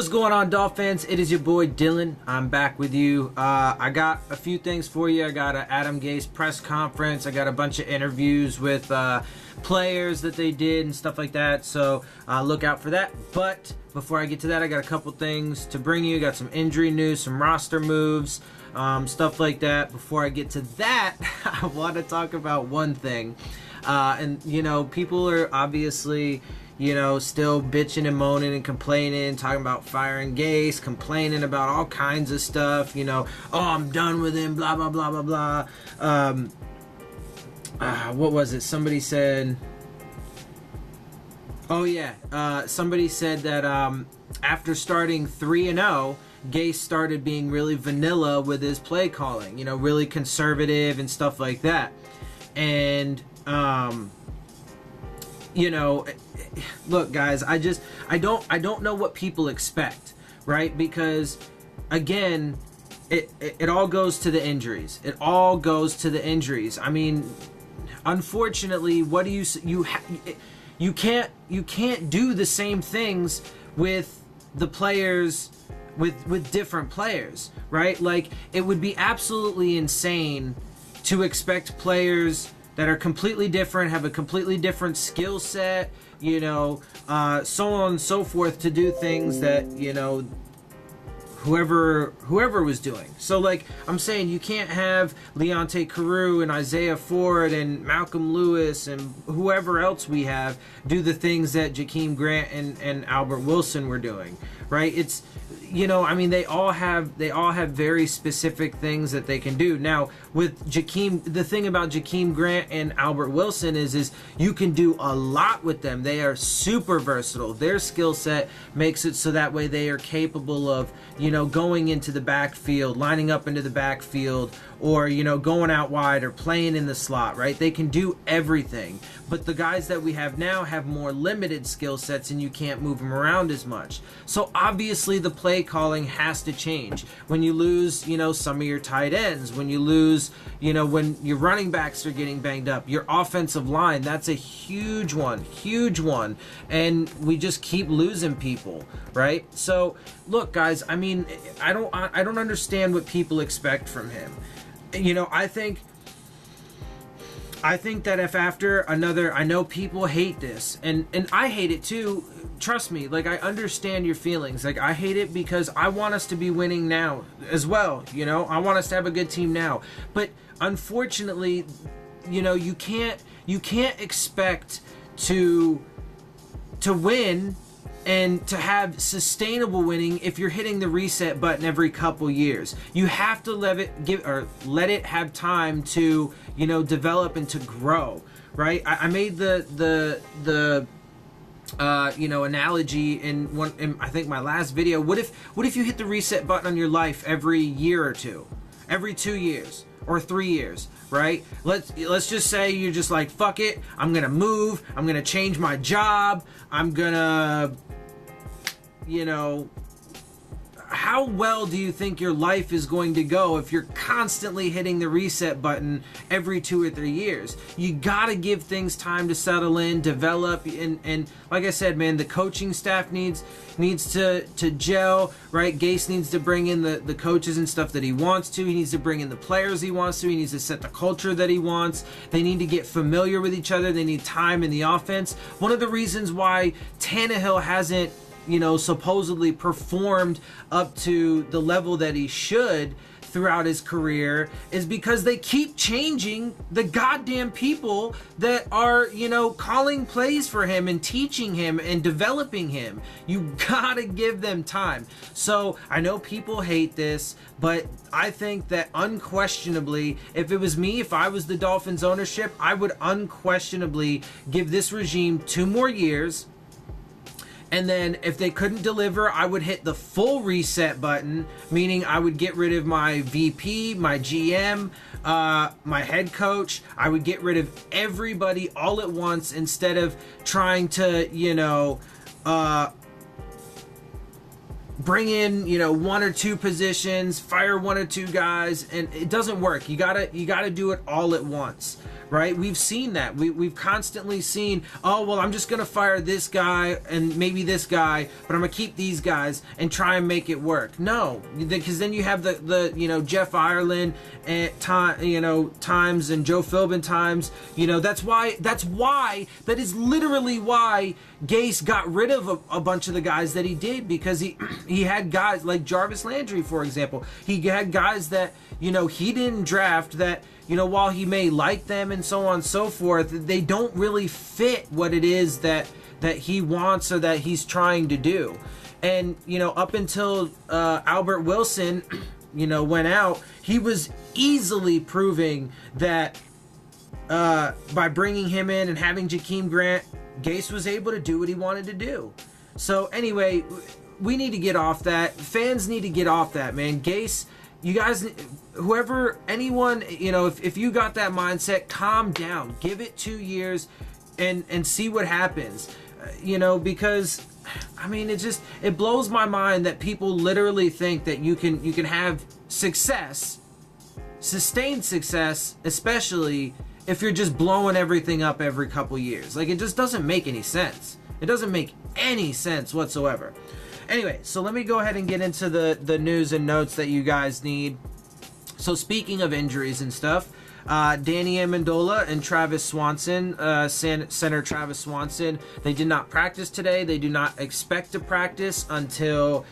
What's going on, Dolphins? It is your boy Dillon. I'm back with you. I got a few things for you. I got an Adam Gase press conference. I got a bunch of interviews with players that they did and stuff like that. So look out for that. But before I get to that, I got a couple things to bring you. Got some injury news, some roster moves, stuff like that. Before I get to that, I want to talk about one thing. And, you know, people are obviously, you know, still bitching and moaning and complaining, talking about firing Gase, complaining about all kinds of stuff, you know, oh, I'm done with him, blah, blah, blah, blah, blah. What was it? Somebody said, oh, yeah, somebody said that after starting 3-0, Gase started being really vanilla with his play calling, you know, really conservative and stuff like that. And, you know, look, guys, I don't know what people expect, right? Because again, it all goes to the injuries. It all goes to the injuries. I mean, unfortunately, what do you can't do the same things with the players with different players, right? Like, it would be absolutely insane to expect players that are completely different, have a completely different skill set, you know, so on and so forth, to do things that, you know, whoever was doing. So, like, I'm saying, you can't have Leonte Carew and Isaiah Ford and Malcolm Lewis and whoever else we have do the things that Jakeem Grant and Albert Wilson were doing, right? It's, you know, I mean, they all have very specific things that they can do. Now, with Jakeem, the thing about Jakeem Grant and Albert Wilson is you can do a lot with them. They are super versatile. Their skill set makes it so that way they are capable of, you know, going into the backfield, lining up into the backfield, or, you know, going out wide or playing in the slot, right? They can do everything. But the guys that we have now have more limited skill sets, and you can't move them around as much. So obviously the play calling has to change. When you lose, you know, some of your tight ends, when you lose, you know, when your running backs are getting banged up, your offensive line, that's a huge one. And we just keep losing people, right? So look, guys, I mean, I don't understand what people expect from him. You know, I think that if after another, I know people hate this, and I hate it too. Trust me, like, I understand your feelings. Like, I hate it because I want us to be winning now as well. You know, I want us to have a good team now. But unfortunately, you know, you can't expect to win and to have sustainable winning if you're hitting the reset button every couple years. You have to let it have time to, you know, develop and to grow, right? I made the you know, analogy in I think my last video. What if you hit the reset button on your life every year or two, every 2 years or 3 years, right? Let's just say you're just like, fuck it, I'm gonna move, I'm gonna change my job, I'm gonna, you know, how well do you think your life is going to go if you're constantly hitting the reset button every 2 or 3 years? You gotta give things time to settle in, develop, and like I said, man, the coaching staff needs to gel, right? Gase needs to bring in the coaches and stuff that he wants to. He needs to bring in the players he wants to. He needs to set the culture that he wants. They need to get familiar with each other. They need time in the offense. One of the reasons why Tannehill hasn't, you know, supposedly performed up to the level that he should throughout his career is because they keep changing the goddamn people that are, you know, calling plays for him and teaching him and developing him. You gotta give them time. So I know people hate this, but I think that unquestionably, if it was me, if I was the Dolphins ownership, I would unquestionably give this regime 2 more years. And then if they couldn't deliver, I would hit the full reset button, meaning I would get rid of my VP, my GM, my head coach. I would get rid of everybody all at once instead of trying to, you know, bring in, you know, 1 or 2 positions, fire 1 or 2 guys, and it doesn't work. You gotta do it all at once, right? We've seen that. We've constantly seen, oh, well, I'm just going to fire this guy and maybe this guy, but I'm going to keep these guys and try and make it work. No, because then you have the Jeff Ireland and times and Joe Philbin times. That is literally why Gase got rid of a bunch of the guys that he did, because he had guys like Jarvis Landry, for example. He had guys that, he didn't draft that, while he may like them and so on and so forth, they don't really fit what it is that he wants or that he's trying to do. And, up until Albert Wilson, went out, he was easily proving that by bringing him in and having Jakeem Grant, Gase was able to do what he wanted to do. So anyway, we need to get off that. Fans need to get off that, man. Gase, you guys, whoever, anyone, if you got that mindset, calm down. Give it 2 years and see what happens. Because I mean, it blows my mind that people literally think that you can have success, sustained success, especially if you're just blowing everything up every couple years. Like, it just doesn't make any sense. It doesn't make any sense whatsoever. Anyway, so let me go ahead and get into the news and notes that you guys need. So speaking of injuries and stuff, Danny Amendola and Travis Swanson, center Travis Swanson, they did not practice today. They do not expect to practice until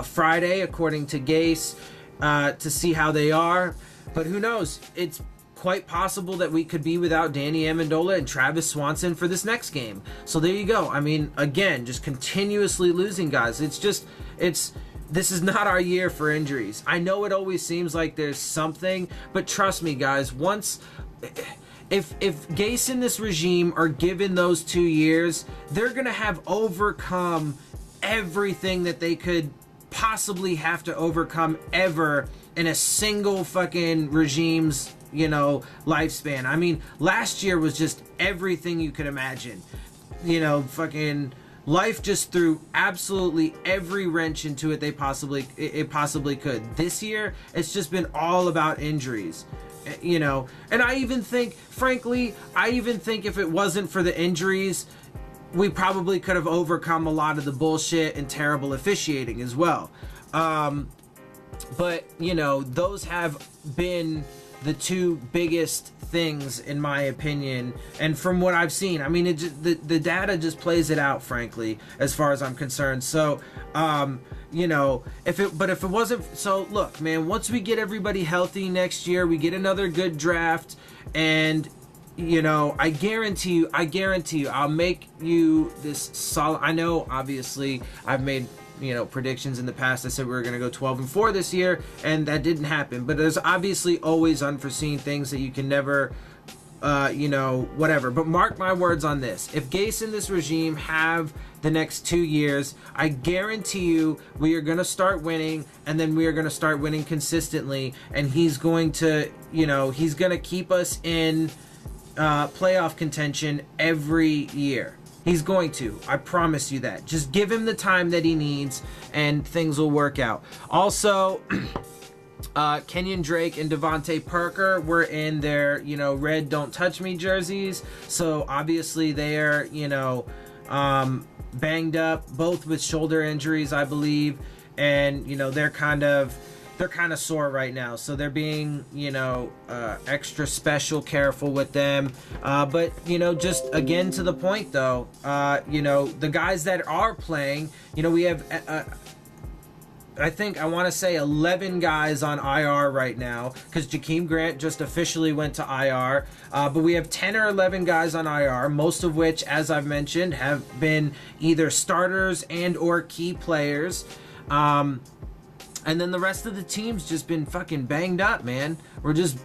Friday, according to Gase, to see how they are. But who knows? It's quite possible that we could be without Danny Amendola and Travis Swanson for this next game. So there you go. I mean, again, just continuously losing guys. This is not our year for injuries. I know it always seems like there's something, but trust me, guys, if Gase and this regime are given those 2 years, they're going to have overcome everything that they could possibly have to overcome ever in a single fucking regime's, lifespan. I mean, last year was just everything you could imagine. Fucking life just threw absolutely every wrench into it it possibly could. This year, it's just been all about injuries. And I even think if it wasn't for the injuries, we probably could have overcome a lot of the bullshit and terrible officiating as well. But those have been the two biggest things, in my opinion, and from what I've seen. I mean, the data just plays it out, frankly, as far as I'm concerned. So, if it wasn't, so look, man, once we get everybody healthy next year, we get another good draft, and I guarantee you, I'll make you this solid. I know, obviously, I've made predictions in the past. I said we were going to go 12-4 this year, and that didn't happen. But there's obviously always unforeseen things that you can never, whatever. But mark my words on this. If Gase and this regime have the next 2 years, I guarantee you we are going to start winning, and then we are going to start winning consistently. And he's going to, he's going to keep us in playoff contention every year. He's going to. I promise you that. Just give him the time that he needs, and things will work out. Also, Kenyon Drake and Devontae Parker were in their, red Don't Touch Me jerseys. So, obviously, they are, banged up, both with shoulder injuries, I believe. And, they're kind of sore right now, so they're being, extra special careful with them. But, just again to the point, though, the guys that are playing, we have, I want to say 11 guys on IR right now, because Jakeem Grant just officially went to IR. But we have 10 or 11 guys on IR, most of which, as I've mentioned, have been either starters and or key players. And then the rest of the team's just been fucking banged up, man. We're just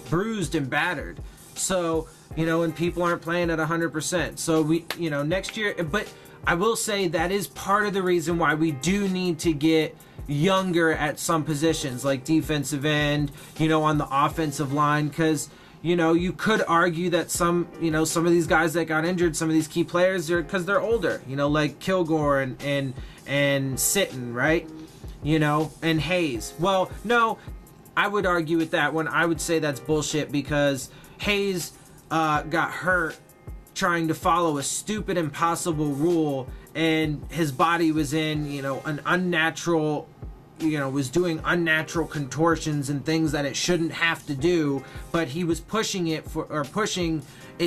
bruised and battered. So, and people aren't playing at 100%. So we, next year, but I will say that is part of the reason why we do need to get younger at some positions, like defensive end, on the offensive line, because, you could argue that some of these guys that got injured, some of these key players, are because they're older, like Kilgore and Sitton, right? And Hayes. Well, no, I would argue with that one. I would say that's bullshit, because Hayes, got hurt trying to follow a stupid, impossible rule, and his body was in, an unnatural, was doing unnatural contortions and things that it shouldn't have to do, but he was pushing it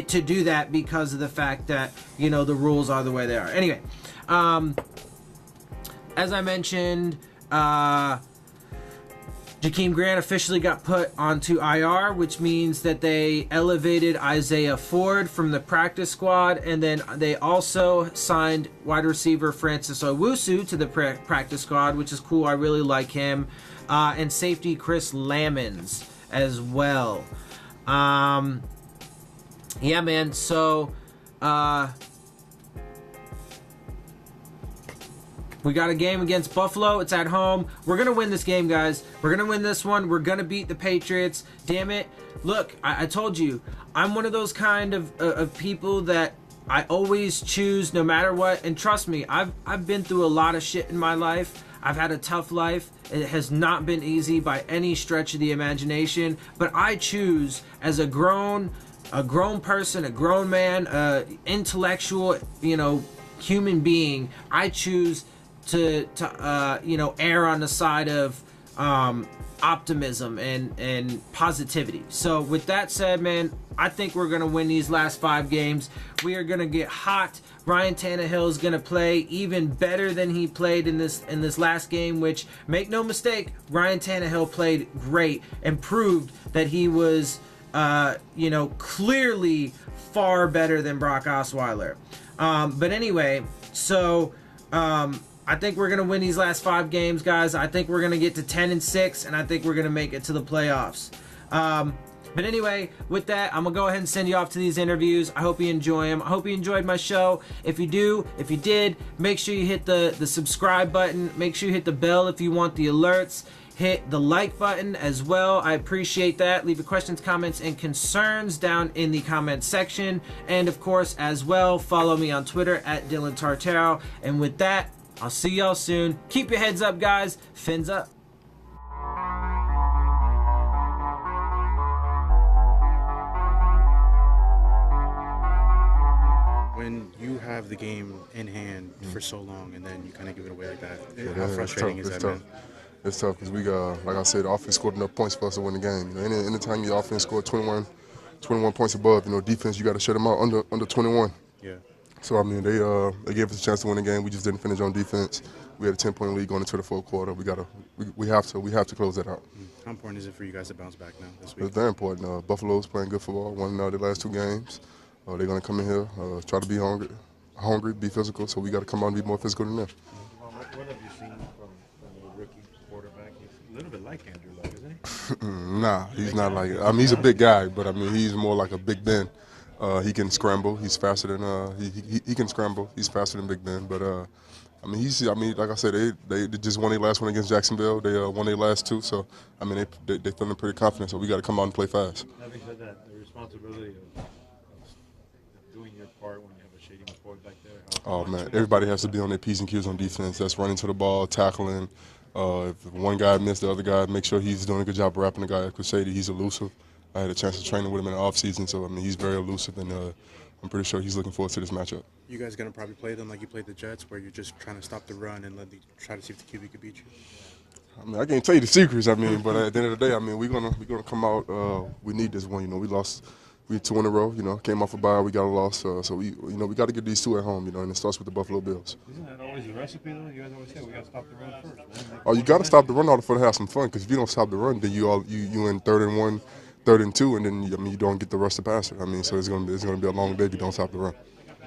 to do that because of the fact that, the rules are the way they are. Anyway, as I mentioned, Jakeem Grant officially got put onto IR, which means that they elevated Isaiah Ford from the practice squad, and then they also signed wide receiver Francis Owusu to the practice squad, which is cool. I really like him. And safety Chris Lamons as well. Yeah, man. So, we got a game against Buffalo. It's at home. We're going to win this game, guys. We're going to win this one. We're going to beat the Patriots. Damn it. Look, I told you, I'm one of those kind of people that I always choose no matter what. And trust me, I've been through a lot of shit in my life. I've had a tough life. It has not been easy by any stretch of the imagination. But I choose, as a grown person, a grown man, intellectual, human being, I choose to err on the side of optimism and positivity. So with that said, man, I think we're gonna win these last 5 games. We are gonna get hot. Ryan Tannehill is gonna play even better than he played in this last game, which, make no mistake, Ryan Tannehill played great and proved that he was clearly far better than Brock Osweiler. But anyway, so I think we're going to win these last 5 games, guys. I think we're going to get to 10-6, and I think we're going to make it to the playoffs. But anyway, with that, I'm going to go ahead and send you off to these interviews. I hope you enjoy them. I hope you enjoyed my show. If you did, make sure you hit the subscribe button. Make sure you hit the bell if you want the alerts. Hit the like button as well. I appreciate that. Leave your questions, comments, and concerns down in the comments section. And of course, as well, follow me on Twitter at Dillon Tartaro. And with that, I'll see y'all soon. Keep your heads up, guys. Fins up. When you have the game in hand for so long and then you kind of give it away like that, how frustrating is that, man? It's tough because we got, like I said, the offense scored enough points for us to win the game. Anytime your offense scored 21 points above, defense, you got to shut them out under 21. Yeah. So, they gave us a chance to win the game. We just didn't finish on defense. We had a 10-point lead going into the fourth quarter. We have to close that out. How important is it for you guys to bounce back now this week? It's very important. Buffalo's playing good football. Won their last 2 games. They're going to come in here, try to be hungry, be physical. So we got to come out and be more physical than them. What have you seen from the rookie quarterback? He's a little bit like Andrew Luck, isn't he? Nah, he's not like. He's a big guy, but he's more like a Big Ben. He can scramble. He's faster than he can scramble. He's faster than Big Ben. But like I said, they just won their last one against Jacksonville. They won their last 2. So they feeling pretty confident. So we got to come out and play fast. Having said that, the responsibility of doing your part when you have a shady McCoy back there. Oh man, everybody has to be on their P's and Q's on defense. That's running to the ball, tackling. If one guy missed, the other guy, make sure he's doing a good job of wrapping the guy. Like Sadie, he's elusive. I had a chance to train with him in the offseason, so he's very elusive, and I'm pretty sure he's looking forward to this matchup. You guys gonna probably play them like you played the Jets, where you're just trying to stop the run and try to see if the QB could beat you? I can't tell you the secrets. But at the end of the day, we're gonna come out. We need this one. We lost. We 2 in a row. Came off a bye. We got a loss. So we got to get these 2 at home. And it starts with the Buffalo Bills. Isn't that always the recipe, though? You guys always say we got to stop the run first, man. Oh, you got to stop the run in order for to have some fun. Because if you don't stop the run, then you in 3rd and 1, 3rd and 2, and then you don't get the rush to passer. So it's gonna be a long day if you don't stop the run.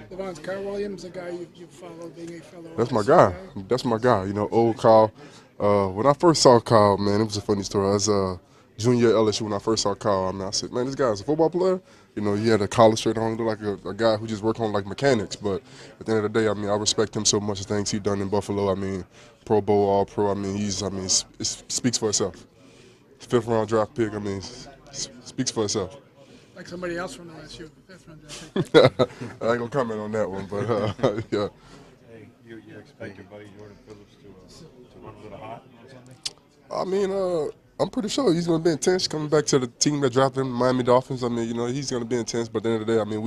Devon's Kyle Williams, a guy you follow, being a fellow. That's my guy. That's my guy. Old Kyle. When I first saw Kyle, man, it was a funny story. I was junior at LSU when I first saw Kyle. I said, man, this guy's a football player. He had a collar shirt on, looked like a guy who just worked on like mechanics. But at the end of the day, I respect him so much. The things he's done in Buffalo. Pro Bowl, All Pro. It speaks for itself. 5th round draft pick. Speaks for itself. Like somebody else from LSU, 5th round draft pick. I ain't gonna comment on that one, but yeah. Hey, you expect your buddy Jordan Phillips to run a little hot or something? I'm pretty sure he's going to be intense coming back to the team that drafted him, Miami Dolphins. I mean, he's going to be intense, but at the end of the day, I mean,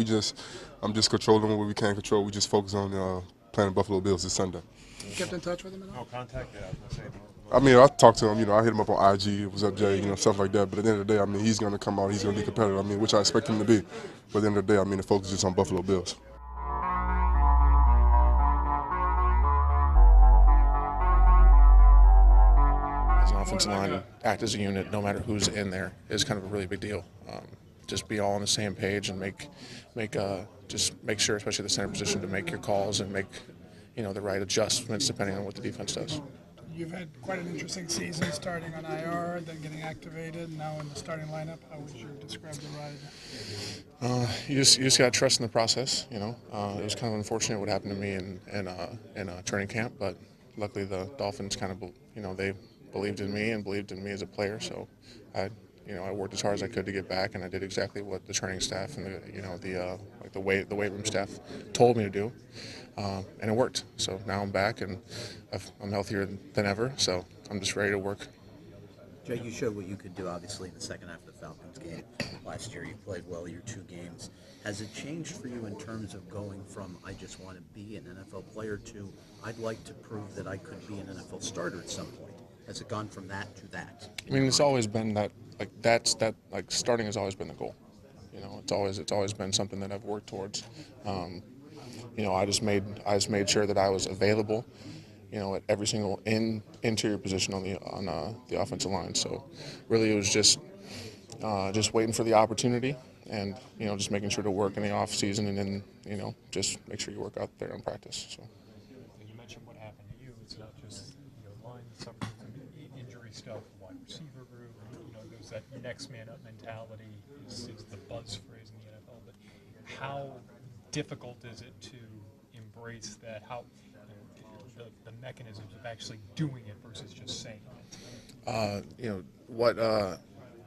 I'm just controlling what we can control. We just focus on playing Buffalo Bills this Sunday. You kept in touch with him at all? No contact, yeah, I was gonna say. I mean, I talked to him, I hit him up on IG, what's up, Jay, stuff like that. But at the end of the day, I mean, he's going to come out, he's going to be competitive, I mean, which I expect him to be. But at the end of the day, I mean, the focus is on Buffalo Bills. As an offensive line, act as a unit, no matter who's in there, is kind of a really big deal. Just be all on the same page and just make sure, especially the center position, to make your calls and make the right adjustments depending on what the defense does. You've had quite an interesting season, starting on IR, then getting activated, now in the starting lineup. How would you describe the ride? You just got to trust in the process. It was kind of unfortunate what happened to me in training camp, but luckily the Dolphins kind of, they believed in me and believed in me as a player. So I worked as hard as I could to get back, and I did exactly what the training staff and the weight room staff told me to do, and it worked. So now I'm back, and I'm healthier than ever. So I'm just ready to work. Jay, you showed what you could do, obviously, in the second half of the Falcons game last year. You played well your 2 games. Has it changed for you in terms of going from I just want to be an NFL player to I'd like to prove that I could be an NFL starter at some point? Has it gone from that to that? I mean, it's always been that starting has always been the goal. It's always been something that I've worked towards. I just made sure that I was available, at every single interior position on the offensive line. So really, it was just waiting for the opportunity, and just making sure to work in the off season, and then just make sure you work out there in practice. So. You mentioned what happened to you. It's not just line suffering from injury stuff, wide receiver group. There's that next man up mentality is the buzz phrase in the NFL. But how difficult is it to embrace that? How the mechanisms of actually doing it versus just saying it?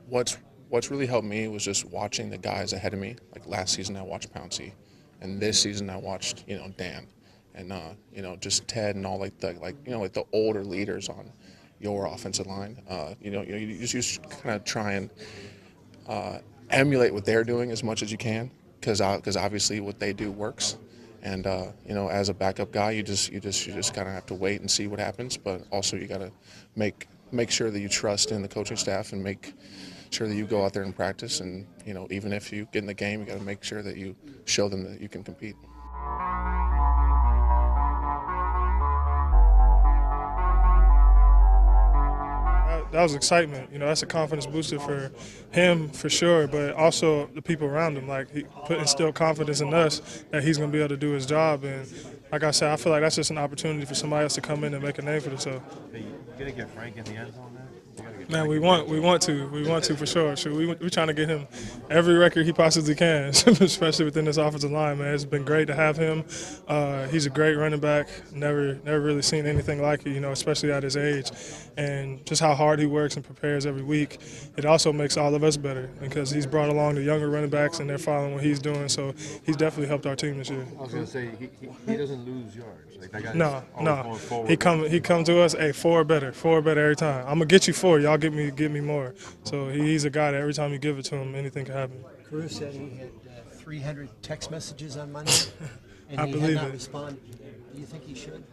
What's really helped me was just watching the guys ahead of me. Like last season, I watched Pouncey, and this season I watched Dan, and just Ted and all the older leaders on your offensive line. You just kind of try and emulate what they're doing as much as you can, because obviously what they do works. And as a backup guy, you just kind of have to wait and see what happens. But also you got to make sure that you trust in the coaching staff and make sure that you go out there and practice. And even if you get in the game, you got to make sure that you show them that you can compete. That was excitement. That's a confidence booster for him for sure, but also the people around him. Like, he instilled confidence in us that he's going to be able to do his job. And like I said, I feel like that's just an opportunity for somebody else to come in and make a name for themselves. You gonna get Frank in the end zone, man? Man, we want to for sure. We're trying to get him every record he possibly can, especially within this offensive line, man. It's been great to have him. He's a great running back. Never really seen anything like it, especially at his age, and just how hard he works and prepares every week. It also makes all of us better because he's brought along the younger running backs and they're following what he's doing. So he's definitely helped our team this year. I was gonna say he doesn't lose yards. Like that guy No. He come to us, hey, 4 better every time. I'm gonna get you 4. Y'all get me more. So he's a guy that every time you give it to him, anything can happen. Cruz said he had 300 text messages on Monday, and I he believe had not it. responded. Do you think he should?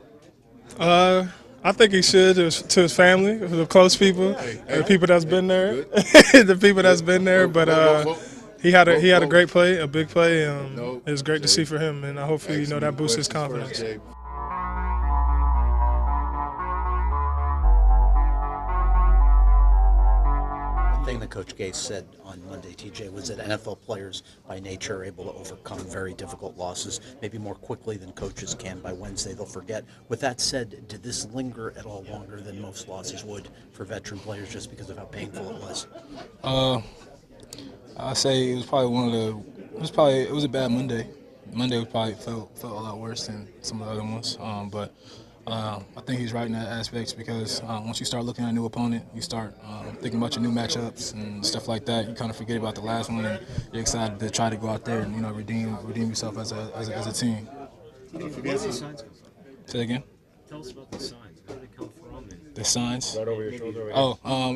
I think he should to his family, the close people, the people that's been there, the people that's been there. But he had a great play, a big play. It was great to see for him, and I hopefully that boosts his confidence. One thing that Coach Gase said on Monday, TJ, was that NFL players by nature are able to overcome very difficult losses, maybe more quickly than coaches can. By Wednesday, they'll forget. With that said, did this linger at all longer than most losses would for veteran players just because of how painful it was? I say it was probably it was a bad Monday. Monday probably felt a lot worse than some of the other ones. But I think he's right in that aspect because once you start looking at a new opponent, you start thinking about your new matchups and stuff like that. You kind of forget about the last one, and you're excited to try to go out there and redeem yourself as a team. Where do these signs come from? Say that again. Tell us about the signs. Where do they come from? The the signs. Right over your shoulder.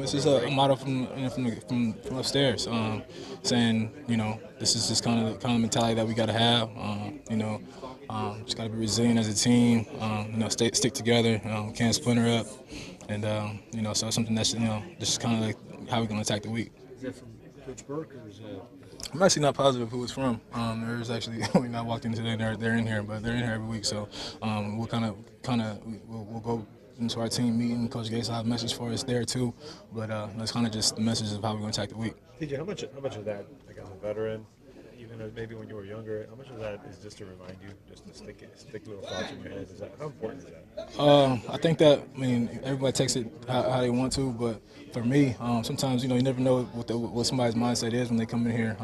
It's just a motto from upstairs, saying, this is just kind of the mentality that we got to have. Just got to be resilient as a team. Stick together. Can't splinter up, and so it's something that's just kind of like how we're gonna attack the week. Is that from Coach Burke or is that? I'm actually not positive who it's from. There's actually when I walked in today, they're in here, but they're in here every week. So we'll we'll go into our team meeting. Coach Gase will have a message for us there too, but that's kind of just the message of how we're going to attack the week. TJ, how much of that, like as a veteran, even maybe when you were younger, how much of that is just to remind you, just to stick little thoughts in your head? How important is that? I think that everybody takes it how they want to, but for me, sometimes you never know what somebody's mindset is when they come in here.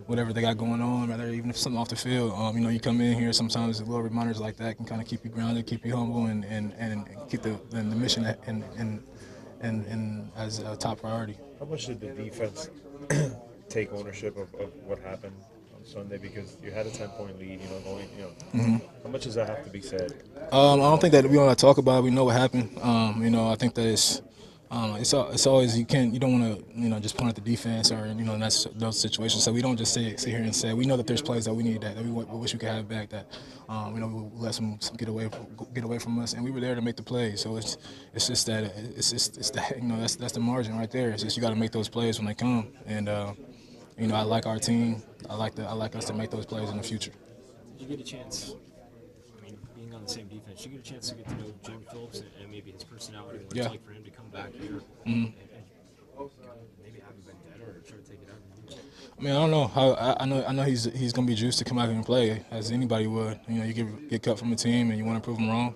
Whatever they got going on, rather even if something off the field, you come in here. Sometimes little reminders like that can kind of keep you grounded, keep you humble, and keep the mission and as a top priority. How much did the defense take ownership of what happened on Sunday, because you had a 10-point lead, How much does that have to be said? I don't think that we want to talk about it. We know what happened. I think that it's always you don't want to just point at the defense or that's those situations. So we don't just sit here and say we know that there's plays that we need that we wish we could have back that we let some get away from us, and we were there to make the plays. So it's just that that's the margin right there. It's just you got to make those plays when they come, and I like our team. I like us to make those plays in the future. Did you get a chance? Being on the same defense, you get a chance to get to know Jim Phillips and maybe his personality, what it's like for him to come back here and maybe have him been dead or try to take it out. I don't know how. I know he's gonna be juiced to come out here and play as anybody would. You get cut from a team and you want to prove him wrong.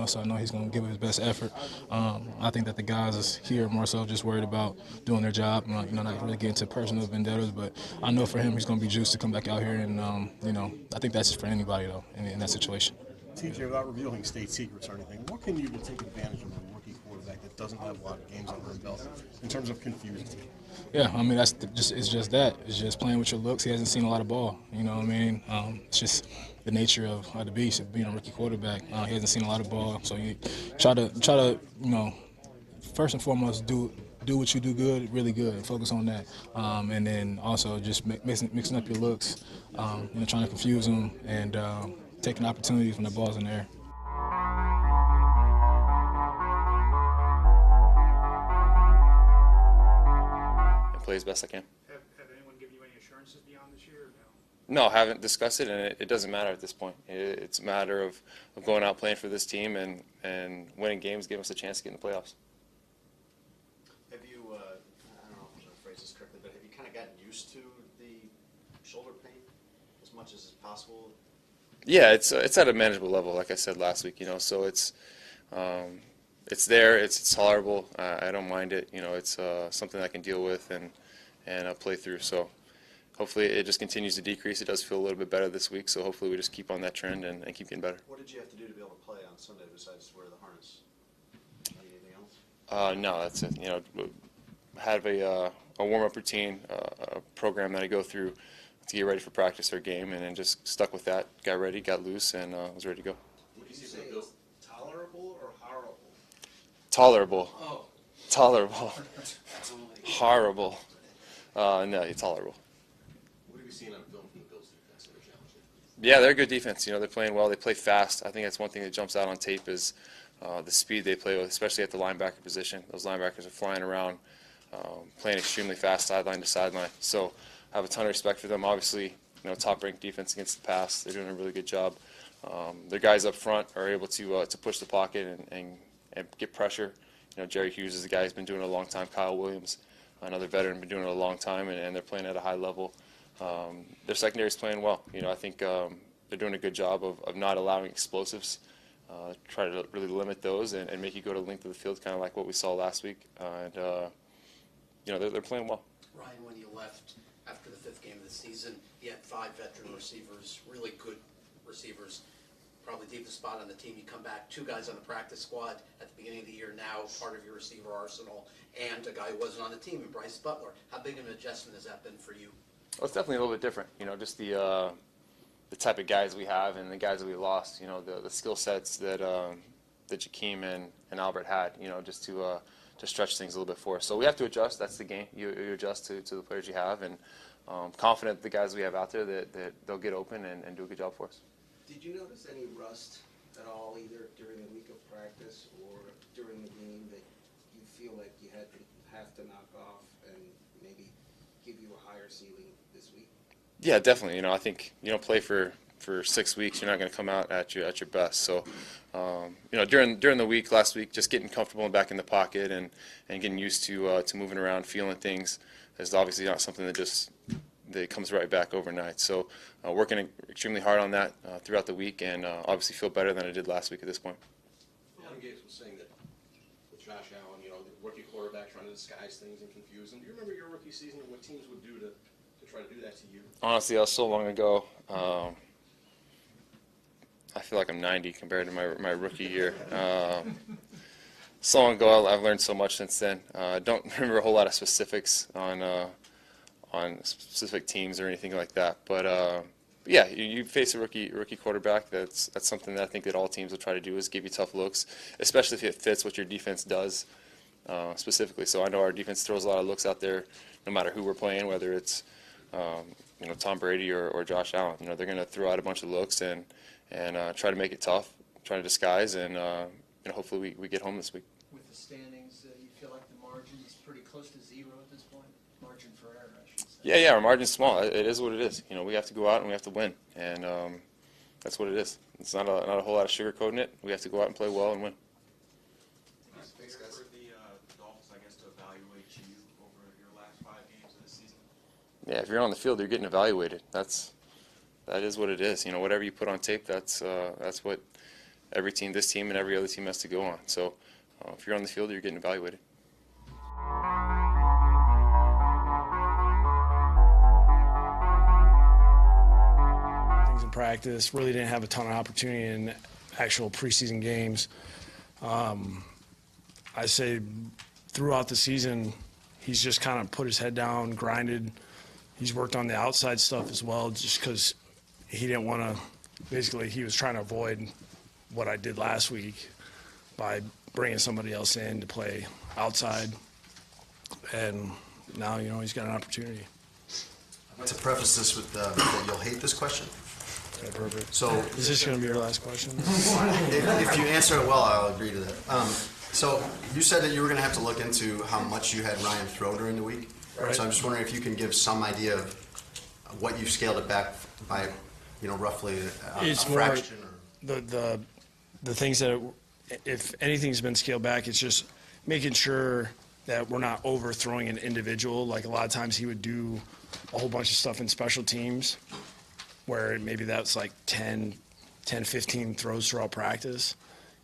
So I know he's gonna give it his best effort. I think that the guys here more so just worried about doing their job. Not really getting to personal vendettas, but I know for him he's gonna be juiced to come back out here, and I think that's for anybody though in that situation. TJ, without revealing state secrets or anything, what can you do to take advantage of a rookie quarterback that doesn't have a lot of games under his belt in terms of confusing? Yeah, it's just that. It's just playing with your looks. He hasn't seen a lot of ball. It's just the nature of the beast of being a rookie quarterback. He hasn't seen a lot of ball, so you try to first and foremost do what you do good, really good, and focus on that. And then also just mixing up your looks, trying to confuse them and taking opportunities when the ball's in the air. Play as best I can. Have anyone given you any assurances beyond this year? Or no? No, I haven't discussed it, and it doesn't matter at this point. It's a matter of going out playing for this team and winning games, giving us a chance to get in the playoffs. Have you, I don't know if I'm going to phrase this correctly, but have you kind of gotten used to the shoulder pain as much as is possible? Yeah, it's at a manageable level, like I said last week. So it's there, it's tolerable. I don't mind it. It's something I can deal with and play through. So hopefully it just continues to decrease. It does feel a little bit better this week. So hopefully we just keep on that trend and keep getting better. What did you have to do to be able to play on Sunday besides wear the harness? Anything else? No, that's it. Have a warm-up routine, a program that I go through to get ready for practice or game, and then just stuck with that. Got ready, got loose, and was ready to go. Would you say it's tolerable or horrible? Tolerable. Oh. Tolerable. Horrible. No, it's tolerable. What have you seen on film from the Bills defense that are challenging? Yeah, they're a good defense. They're playing well. They play fast. I think that's one thing that jumps out on tape is the speed they play with, especially at the linebacker position. Those linebackers are flying around, playing extremely fast sideline to sideline. So I have a ton of respect for them. Obviously, top-ranked defense against the pass. They're doing a really good job. Their guys up front are able to push the pocket and get pressure. Jerry Hughes is a guy who's been doing it a long time. Kyle Williams, another veteran, been doing it a long time, and they're playing at a high level. Their secondary is playing well. I think they're doing a good job of not allowing explosives. Try to really limit those and make you go to the length of the field, kind of like what we saw last week. They're playing well. Ryan, when you left after the 5th game of the season, you had 5 veteran receivers, really good receivers, probably deepest spot on the team. You come back, 2 guys on the practice squad at the beginning of the year, now part of your receiver arsenal, and a guy who wasn't on the team, Bryce Butler. How big of an adjustment has that been for you? Well, it's definitely a little bit different. Just the type of guys we have and the guys that we lost. The skill sets that that Jakeem and Albert had, just to stretch things a little bit for us. So we have to adjust. That's the game. You adjust to the players you have, and confident the guys we have out there that they'll get open and do a good job for us. Did you notice any rust at all, either during the week of practice or during the game, that you feel like you have to knock off and maybe give you a higher ceiling this week? Yeah, definitely. I think you don't play for 6 weeks, you're not going to come out at your best. So, during the week, last week, just getting comfortable and back in the pocket and getting used to moving around, feeling things is obviously not something that comes right back overnight. So, working extremely hard on that throughout the week, and obviously feel better than I did last week at this point. Coach Gase was saying that with Josh Allen, the rookie quarterback trying to disguise things and confuse them. Do you remember your rookie season and what teams would do to try to do that to you? Honestly, that was so long ago. I feel like I'm 90 compared to my rookie year. So long ago, I've learned so much since then. I don't remember a whole lot of specifics on specific teams or anything like that. But yeah, you face a rookie quarterback. That's something that I think that all teams will try to do, is give you tough looks, especially if it fits what your defense does specifically. So I know our defense throws a lot of looks out there, no matter who we're playing, whether it's Tom Brady or Josh Allen. They're going to throw out a bunch of looks and try to make it tough, try to disguise, and hopefully we get home this week. With the standings, you feel like the margin is pretty close to zero at this point? Margin for error, I should say. Yeah, our margin's small. It is what it is. We have to go out and we have to win, and that's what it is. It's not a whole lot of sugarcoating it. We have to go out and play well and win. For the Dolphins, I guess, to evaluate you over your last 5 games of the season? Yeah, if you're on the field, you're getting evaluated. That is what it is. Whatever you put on tape, that's what every team, this team and every other team, has to go on. So if you're on the field, you're getting evaluated. Things in practice, really didn't have a ton of opportunity in actual preseason games. I say throughout the season, he's just kind of put his head down, grinded. He's worked on the outside stuff as well, just because he didn't want to. Basically, he was trying to avoid what I did last week by bringing somebody else in to play outside. And now, he's got an opportunity. I'd like to preface this with that you'll hate this question. Okay, perfect. So, is this going to be your last question? if you answer it well, I'll agree to that. So you said that you were going to have to look into how much you had Ryan throw during the week. Right. So I'm just wondering if you can give some idea of what you've scaled it back by, roughly a fraction. The things that, if anything's been scaled back, it's just making sure that we're not overthrowing an individual. Like a lot of times he would do a whole bunch of stuff in special teams where maybe that's like 10, 15 throws throughout practice.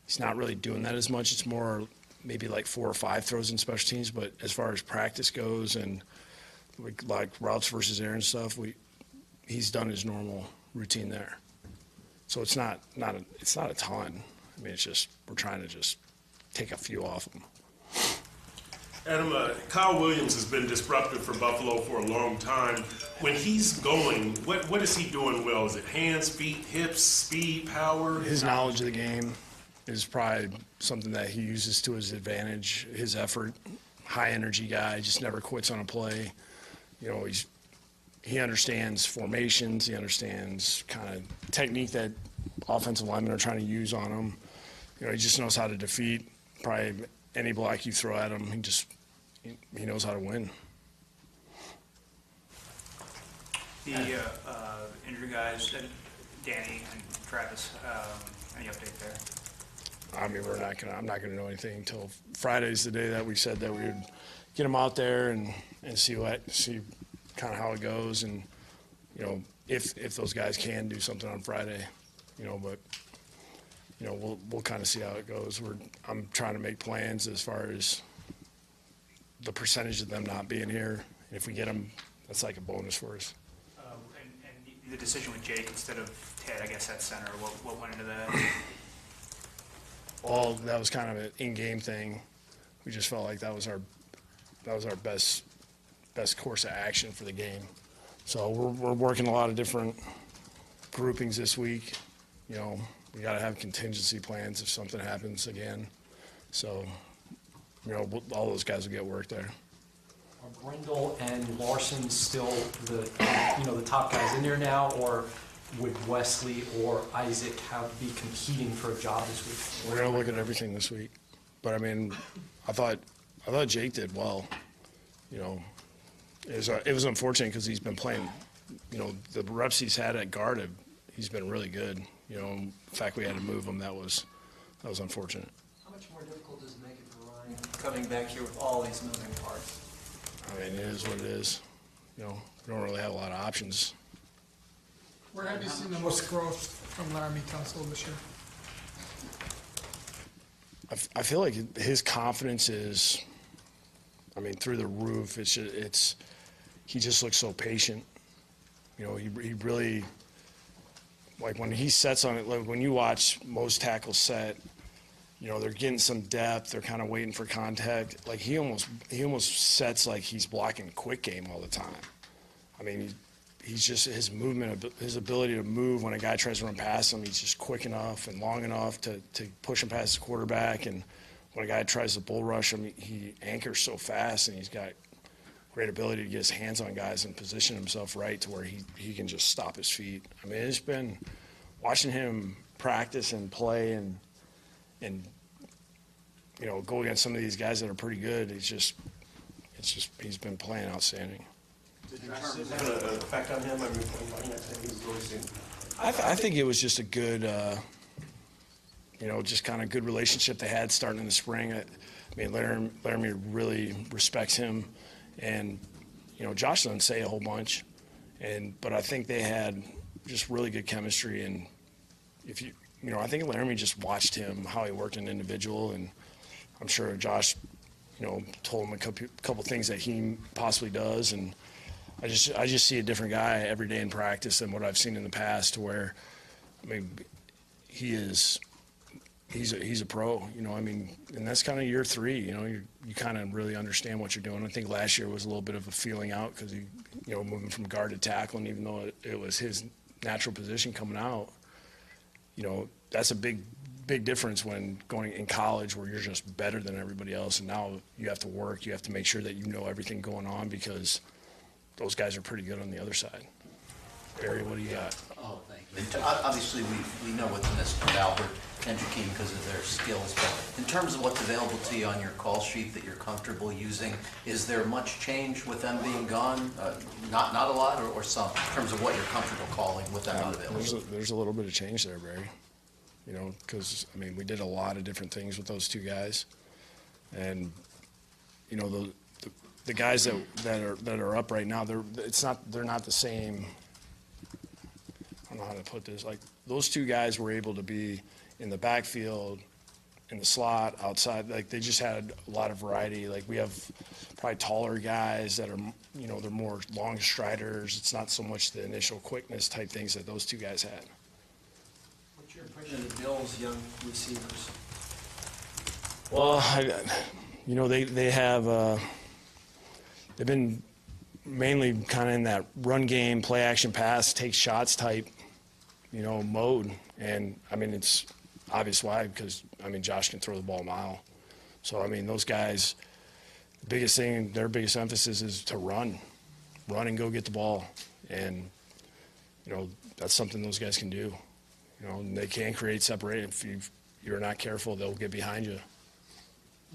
He's not really doing that as much. It's more maybe like 4 or 5 throws in special teams. But as far as practice goes and like routes versus air and stuff, he's done his normal routine there. So it's not a ton. I mean, it's just we're trying to just take a few off him. Adam, Kyle Williams has been disruptive for Buffalo for a long time. When he's going, what is he doing well? Is it hands, feet, hips, speed, power? His knowledge of the game is probably something that he uses to his advantage. His effort, high energy guy, just never quits on a play. He understands formations. He understands kind of technique that offensive linemen are trying to use on him. He just knows how to defeat probably any block you throw at him. He knows how to win. The injury guys, Danny and Travis, any update there? I mean, I'm not gonna know anything until Friday's the day that we said that we would get them out there and see kind of how it goes, and if those guys can do something on Friday, but we'll kind of see how it goes. I'm trying to make plans as far as the percentage of them not being here. If we get them, that's like a bonus for us. And the decision with Jake instead of Ted, I guess, at center, what went into that? All that was kind of an in-game thing. We just felt like that was our best course of action for the game. So we're working a lot of different groupings this week. we got to have contingency plans if something happens again. So, all those guys will get work there. Are Grindle and Larson still the top guys in there now, or would Wesley or Isaac be competing for a job this week? We're gonna look at everything this week, but I mean, I thought Jake did well. It was unfortunate because he's been playing. The reps he's had at guard, he's been really good. The fact we had to move him, that was unfortunate. How much more difficult does it make it for Ryan coming back here with all these moving parts? I mean, it is what it is. We don't really have a lot of options. Where have you seen the most growth from Laramie Tunsil this year? I feel like his confidence is, through the roof. He just looks so patient. He really, like when he sets on it, like when you watch most tackles set, they're getting some depth. They're kind of waiting for contact. Like he almost sets like he's blocking quick game all the time. He's just his movement, his ability to move when a guy tries to run past him. He's just quick enough and long enough to push him past the quarterback. And when a guy tries to bull rush him, he anchors so fast, and he's got great ability to get his hands on guys and position himself right to where he can just stop his feet. It's been watching him practice and play and go against some of these guys that are pretty good. He's been playing outstanding. Did Josh have an effect on him? I think it was just a good, just kind of good relationship they had starting in the spring. Laramie really respects him, and Josh doesn't say a whole bunch, but I think they had just really good chemistry. And I think Laramie just watched him, how he worked an individual, and I'm sure Josh, told him a couple things that he possibly does, and I just see a different guy every day in practice than what I've seen in the past. To where, he's a pro. And that's kind of year 3. You kind of really understand what you're doing. I think last year was a little bit of a feeling out because he, moving from guard to tackle, and even though it was his natural position coming out, that's a big difference when going in college where you're just better than everybody else, and now you have to work. You have to make sure that you know everything going on because those guys are pretty good on the other side. Barry, what do you got? Oh, thank you. Obviously, we know what's missed with Albert and Jakeem because of their skills, but in terms of what's available to you on your call sheet that you're comfortable using, is there much change with them being gone? Not a lot, or some, in terms of what you're comfortable calling with them not available? There's a little bit of change there, Barry. Because, we did a lot of different things with those two guys. And, the guys that are up right now, they're not the same. I don't know how to put this. Like, those two guys were able to be in the backfield, in the slot, outside. Like, they just had a lot of variety. Like, we have probably taller guys that are, they're more long striders. It's not so much the initial quickness type things that those two guys had. What's your impression of the Bills' young receivers? Well, they have. They've been mainly kind of in that run game, play action pass, take shots type, mode. And it's obvious why, because Josh can throw the ball a mile. So those guys, their biggest emphasis is to run and go get the ball. And that's something those guys can do. They can create separation. If you're not careful, they'll get behind you.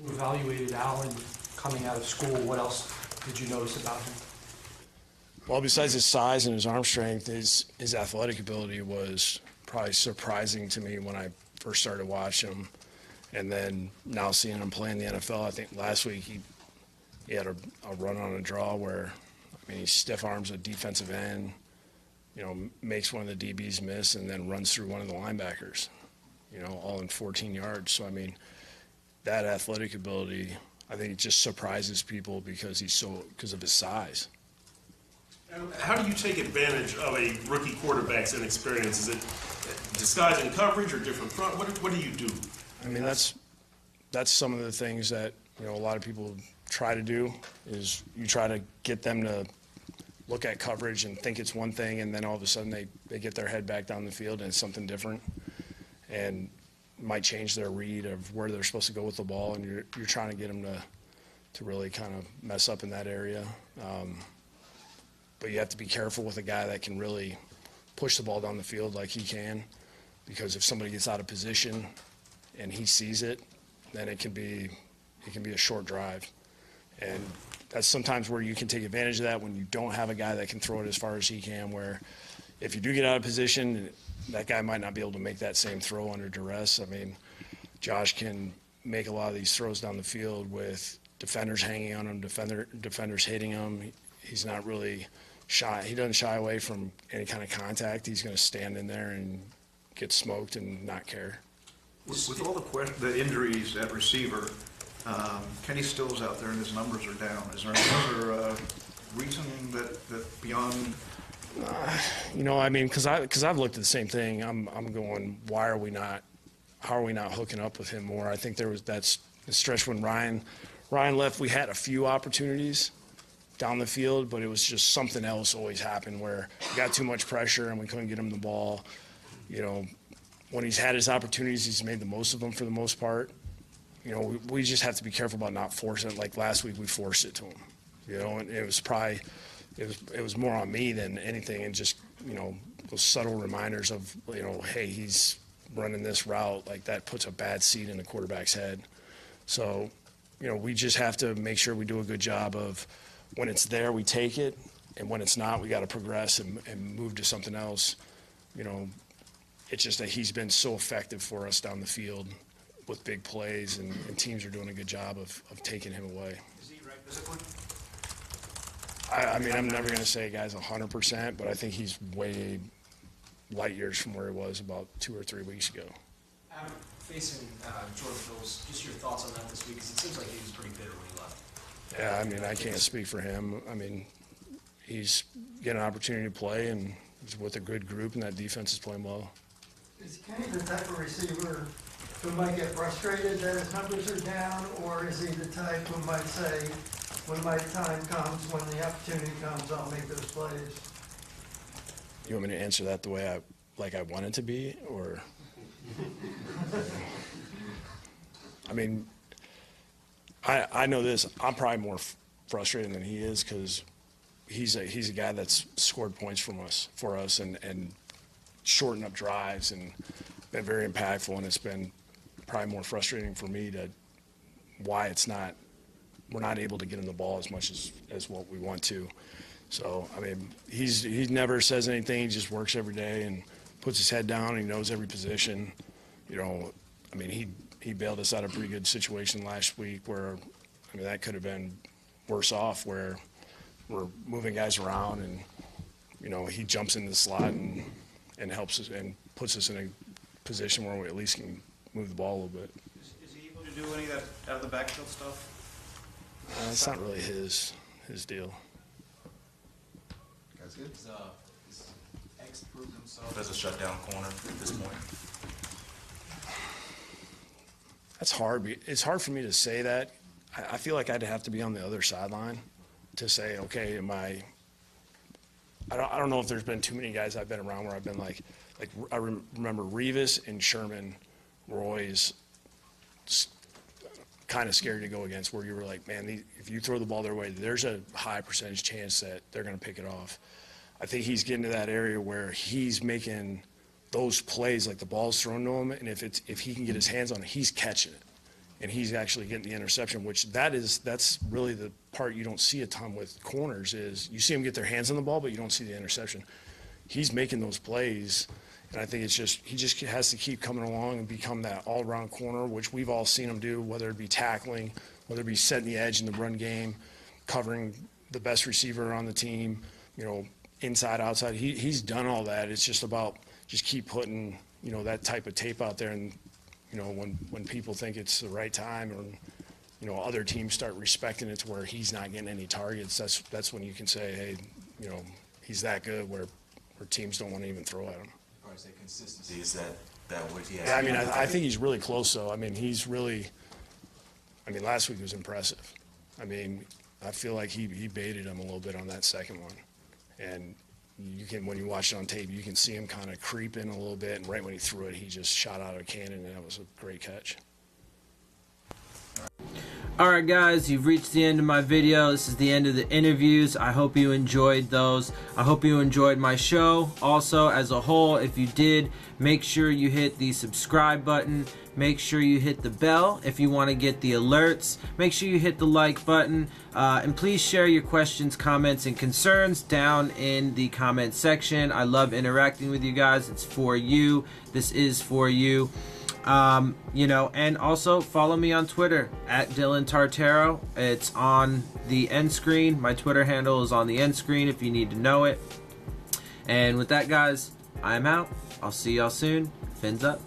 You evaluated Allen coming out of school. What else did you notice about him? Well, besides his size and his arm strength, his athletic ability was probably surprising to me when I first started watching him. And then now seeing him play in the NFL, I think last week he had a run on a draw where, he stiff arms a defensive end, makes one of the DBs miss and then runs through one of the linebackers, all in 14 yards. So, that athletic ability, I think it just surprises people because of his size. How do you take advantage of a rookie quarterback's inexperience? Is it disguising coverage or different front? What do you do? That's some of the things that a lot of people try to do is you try to get them to look at coverage and think it's one thing, and then all of a sudden they get their head back down the field and it's something different. and might change their read of where they're supposed to go with the ball, and you're trying to get them to really kind of mess up in that area. But you have to be careful with a guy that can really push the ball down the field like he can, because if somebody gets out of position and he sees it, then it can be a short drive. And that's sometimes where you can take advantage of that when you don't have a guy that can throw it as far as he can, where if you do get out of position, that guy might not be able to make that same throw under duress. I mean, Josh can make a lot of these throws down the field with defenders hanging on him, defenders hitting him. He's not really shy. He doesn't shy away from any kind of contact. He's going to stand in there and get smoked and not care. With all the injuries at receiver, Kenny Stills out there and his numbers are down. Is there another reason that beyond? You know, I mean, because I've looked at the same thing. I'm going, why are we not? How are we not hooking up with him more? I think that's the stretch when Ryan left. We had a few opportunities down the field, but it was just something else always happened where we got too much pressure and we couldn't get him the ball. You know, when he's had his opportunities, he's made the most of them for the most part. You know, we just have to be careful about not forcing it. Like last week, we forced it to him. You know, and it was probably it was more on me than anything, and just, you know, those subtle reminders of, you know, hey, he's running this route, like that puts a bad seed in the quarterback's head. So, you know, we just have to make sure we do a good job of when it's there, we take it, and when it's not, we got to progress and move to something else. You know, it's just that he's been so effective for us down the field with big plays, and teams are doing a good job of taking him away. Is he right physically? I mean, I'm never going to say a guy's 100%, but I think he's way light years from where he was about 2 or 3 weeks ago. Adam, facing Jordan Phillips, just your thoughts on that this week, because it seems like he was pretty bitter when he left. Yeah, I mean, I can't speak for him. I mean, he's getting an opportunity to play, and he's with a good group, and that defense is playing well. Is Kenny the type of receiver who might get frustrated that his numbers are down, or is he the type who might say, when my time comes, when the opportunity comes, I'll make those plays? You want me to answer that the way I want it to be, or? I mean, I know this. I'm probably more frustrated than he is, because he's a guy that's scored points for us and shortened up drives and been very impactful, and it's been probably more frustrating for me why we're not able to get him the ball as much as what we want to. So, I mean, he never says anything. He just works every day and puts his head down. And he knows every position. You know, I mean, he bailed us out of a pretty good situation last week where, I mean, that could have been worse off, where we're moving guys around and, you know, he jumps into the slot and helps us and puts us in a position where we at least can move the ball a little bit. Is he able to do any of that out of the backfield stuff? It's not really his deal. Guys, good. Is X proved himself as a shutdown corner at this point? That's hard. It's hard for me to say that. I feel like I'd have to be on the other sideline to say, okay, I don't know if there's been too many guys I've been around where I've been like I remember Revis and Sherman were always kind of scary to go against, where you were like, man, if you throw the ball their way, there's a high percentage chance that they're going to pick it off. I think he's getting to that area where he's making those plays, like the ball's thrown to him, and if he can get his hands on it, he's catching it, and he's actually getting the interception. Which that's really the part you don't see a ton with corners, is you see them get their hands on the ball, but you don't see the interception. He's making those plays, and I think he just has to keep coming along and become that all-around corner, which we've all seen him do, whether it be tackling, whether it be setting the edge in the run game, covering the best receiver on the team, you know, inside, outside. He's done all that. It's just about just keep putting, you know, that type of tape out there, and, you know, when people think it's the right time, or, you know, other teams start respecting it to where he's not getting any targets, that's when you can say, hey, you know, he's that good where teams don't want to even throw at him. Or say consistency, is that what he has? Yeah, I mean, I think he's really close, though. I mean, last week was impressive. I mean, I feel like he baited him a little bit on that second one. And, you can, when you watch it on tape, you can see him kind of creeping a little bit, and right when he threw it, he just shot out of a cannon, and that was a great catch. Alright guys, you've reached the end of my video. This is the end of the interviews. I hope you enjoyed those. I hope you enjoyed my show. Also, as a whole, if you did, make sure you hit the subscribe button. Make sure you hit the bell if you want to get the alerts. Make sure you hit the like button. And please share your questions, comments, and concerns down in the comment section. I love interacting with you guys. It's for you. This is for you. You know, and also follow me on Twitter at Dillon Tartaro. It's on the end screen. My Twitter handle is on the end screen if you need to know it. And with that, guys, I'm out. I'll see y'all soon. Fins up.